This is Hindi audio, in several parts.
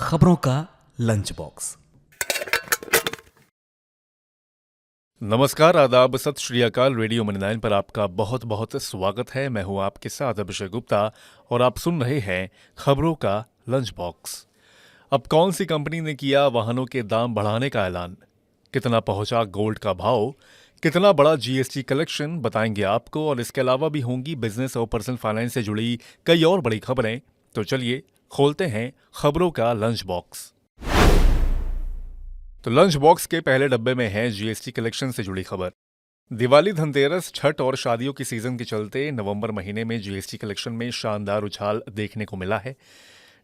खबरों का लंच बॉक्स। नमस्कार, आदाब, सत श्री अकाल। रेडियो मनी 9 पर आपका बहुत बहुत स्वागत है। मैं हूं आपके साथ अभिषेक गुप्ता और आप सुन रहे हैं खबरों का लंच बॉक्स। अब कौन सी कंपनी ने किया वाहनों के दाम बढ़ाने का ऐलान, कितना पहुंचा गोल्ड का भाव, कितना बड़ा जीएसटी कलेक्शन बताएंगे आपको, और इसके अलावा भी होंगी बिजनेस और पर्सनल फाइनेंस से जुड़ी कई और बड़ी खबरें। तो चलिए खोलते हैं खबरों का लंच बॉक्स। तो लंच बॉक्स के पहले डब्बे में है जीएसटी कलेक्शन से जुड़ी खबर। दिवाली, धनतेरस, छठ और शादियों की सीजन के चलते नवंबर महीने में जीएसटी कलेक्शन में शानदार उछाल देखने को मिला है।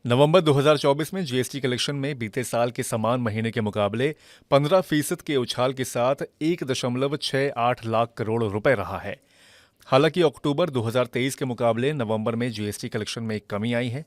नवंबर 2024 में जीएसटी कलेक्शन में बीते साल के समान महीने के मुकाबले 15% के उछाल के साथ 1.68 लाख करोड़ रुपए रहा है। हालांकि अक्टूबर 2023 के मुकाबले नवंबर में जीएसटी कलेक्शन में एक कमी आई है।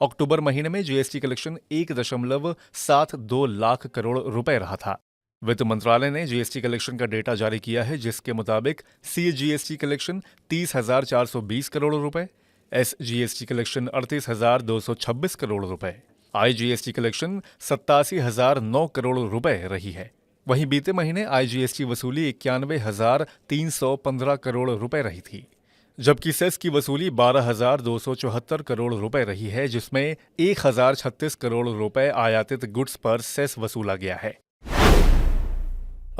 अक्टूबर महीने में जीएसटी कलेक्शन 1.72 लाख करोड़ रुपए रहा था। वित्त मंत्रालय ने जीएसटी कलेक्शन का डेटा जारी किया है, जिसके मुताबिक सीजीएसटी कलेक्शन 30,420 करोड़ रुपए, एसजीएसटी कलेक्शन 38,226 करोड़ रुपए, आईजीएसटी कलेक्शन 87,009 करोड़ रुपए रही है। वहीं बीते महीने आईजीएसटी वसूली 91,315 करोड़ रुपए रही थी, जबकि सेस की वसूली 12,274 करोड़ रुपए रही है, जिसमें 1,036 करोड़ रुपए आयातित गुड्स पर सेस वसूला गया है।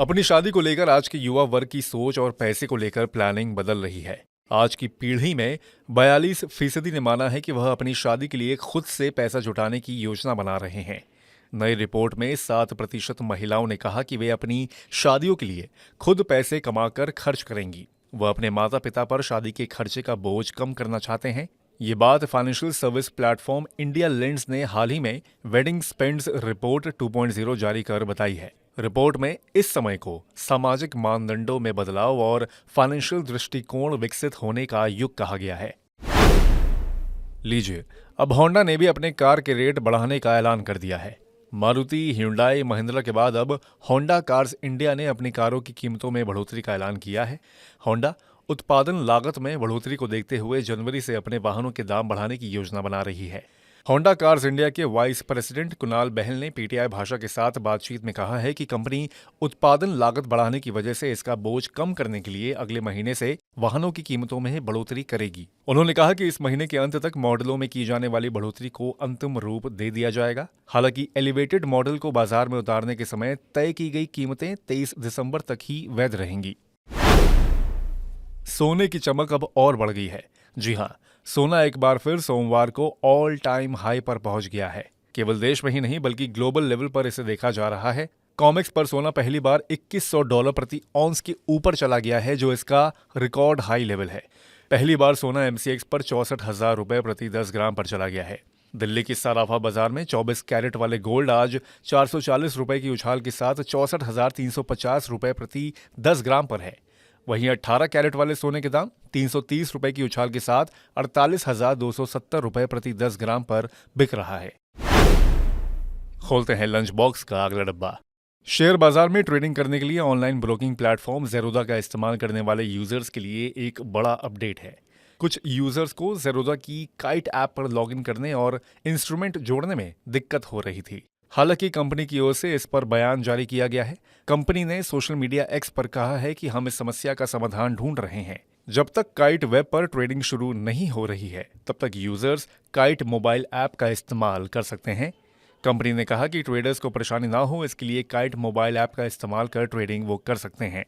अपनी शादी को लेकर आज के युवा वर्ग की सोच और पैसे को लेकर प्लानिंग बदल रही है। आज की पीढ़ी में 42% ने माना है कि वह अपनी शादी के लिए खुद से पैसा जुटाने की योजना बना रहे हैं। नई रिपोर्ट में 7% महिलाओं ने कहा कि वे अपनी शादियों के लिए खुद पैसे कमाकर खर्च करेंगी। वह अपने माता पिता पर शादी के खर्चे का बोझ कम करना चाहते हैं। ये बात financial service platform India lends ने हाल ही में वेडिंग स्पेंड्स रिपोर्ट 2.0 जारी कर बताई है। रिपोर्ट में इस समय को सामाजिक मानदंडों में बदलाव और फाइनेंशियल दृष्टिकोण विकसित होने का युग कहा गया है। लीजिए, अब होंडा ने भी अपने कार के रेट बढ़ाने का ऐलान कर दिया है। मारुति, ह्युंडई, महिंद्रा के बाद अब होंडा कार्स इंडिया ने अपनी कारों की कीमतों में बढ़ोतरी का ऐलान किया है। होंडा उत्पादन लागत में बढ़ोतरी को देखते हुए जनवरी से अपने वाहनों के दाम बढ़ाने की योजना बना रही है। होंडा कार्स इंडिया के वाइस प्रेसिडेंट कुणाल बहल ने पीटीआई भाषा के साथ बातचीत में कहा है कि कंपनी उत्पादन लागत बढ़ाने की वजह से इसका बोझ कम करने के लिए अगले महीने से वाहनों की कीमतों में बढ़ोतरी करेगी। उन्होंने कहा कि इस महीने के अंत तक मॉडलों में की जाने वाली बढ़ोतरी को अंतिम रूप दे दिया जाएगा। हालांकि एलिवेटेड मॉडल को बाजार में उतारने के समय तय की गई कीमतें 23 दिसंबर तक ही वैध रहेंगी। सोने की चमक अब और बढ़ गई है। जी हां, सोना एक बार फिर सोमवार को ऑल टाइम हाई पर पहुंच गया है। केवल देश में ही नहीं बल्कि ग्लोबल लेवल पर इसे देखा जा रहा है। कॉमेक्स पर सोना पहली बार $2,100 प्रति औंस के ऊपर चला गया है, जो इसका रिकॉर्ड हाई लेवल है। पहली बार सोना एमसीएक्स पर 64,000 रुपए प्रति 10 ग्राम पर चला गया है। दिल्ली की सराफा बाजार में 24 कैरेट वाले गोल्ड आज 440 रुपए की उछाल के साथ 64,350 रुपए प्रति 10 ग्राम पर है। वहीं 18 कैरेट वाले सोने के दाम 330 रुपए की उछाल के साथ 48,270 रुपए प्रति 10 ग्राम पर बिक रहा है। खोलते हैं लंच बॉक्स का अगला डब्बा। शेयर बाजार में ट्रेडिंग करने के लिए ऑनलाइन ब्रोकिंग प्लेटफॉर्म ज़ेरोधा का इस्तेमाल करने वाले यूजर्स के लिए एक बड़ा अपडेट है। कुछ यूजर्स को ज़ेरोधा की काइट ऐप पर लॉगिन करने और इंस्ट्रूमेंट जोड़ने में दिक्कत हो रही थी। हालांकि कंपनी की ओर से इस पर बयान जारी किया गया है। कंपनी ने सोशल मीडिया एक्स पर कहा है कि हम इस समस्या का समाधान ढूंढ रहे हैं। जब तक काइट वेब पर ट्रेडिंग शुरू नहीं हो रही है, तब तक यूजर्स काइट मोबाइल ऐप का इस्तेमाल कर सकते हैं। कंपनी ने कहा कि ट्रेडर्स को परेशानी ना हो, इसके लिए काइट मोबाइल ऐप का इस्तेमाल कर ट्रेडिंग वो कर सकते हैं।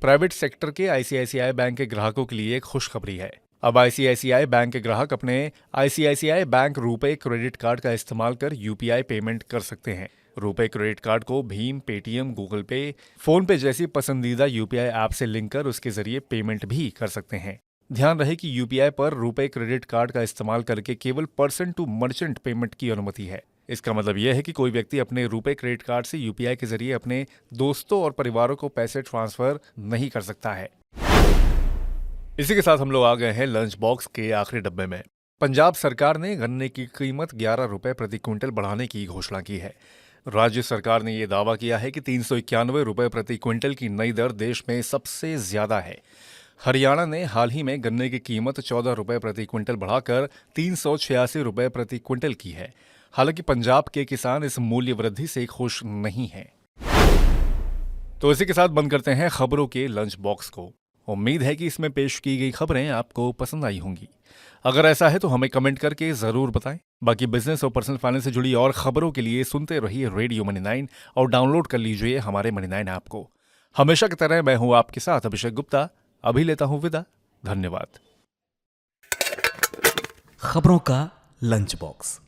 प्राइवेट सेक्टर के आईसीआईसीआई बैंक के ग्राहकों के लिए एक खुशखबरी है। अब आईसीआईसीआई बैंक के ग्राहक अपने ICICI bank RuPay credit card का इस्तेमाल कर यूपीआई पेमेंट कर सकते हैं। रुपे क्रेडिट कार्ड को भीम, पेटीएम, गूगल पे, फोन पे जैसी पसंदीदा यूपीआई ऐप से लिंक कर उसके जरिए पेमेंट भी कर सकते हैं। ध्यान रहे कि यूपीआई पर रुपे क्रेडिट कार्ड का इस्तेमाल करके केवल पर्सन टू मर्चेंट पेमेंट की अनुमति है। इसका मतलब यह है कि कोई व्यक्ति अपने रुपे क्रेडिट कार्ड से यूपीआई के जरिए अपने दोस्तों और परिवारों को पैसे ट्रांसफर नहीं कर सकता है। इसी के साथ हम लोग आ गए हैं लंच बॉक्स के आखिरी डब्बे में। पंजाब सरकार ने गन्ने की कीमत 11 रुपए प्रति क्विंटल बढ़ाने की घोषणा की है। राज्य सरकार ने यह दावा किया है कि 391 रुपए प्रति क्विंटल की नई दर देश में सबसे ज्यादा है। हरियाणा ने हाल ही में गन्ने की कीमत 14 रुपए प्रति क्विंटल बढ़ाकर 386 रुपए प्रति क्विंटल की है। हालांकि पंजाब के किसान इस मूल्य वृद्धि से खुश नहीं हैं। तो इसी के साथ बंद करते हैं खबरों के लंच बॉक्स को। उम्मीद है कि इसमें पेश की गई खबरें आपको पसंद आई होंगी। अगर ऐसा है तो हमें कमेंट करके जरूर बताएं। बाकी बिजनेस और पर्सनल फाइनेंस से जुड़ी और खबरों के लिए सुनते रहिए रेडियो मनी 9 और डाउनलोड कर लीजिए हमारे मनी 9 ऐप को। हमेशा की तरह मैं हूं आपके साथ अभिषेक गुप्ता। अभी लेता हूं विदा। धन्यवाद। खबरों का लंच बॉक्स।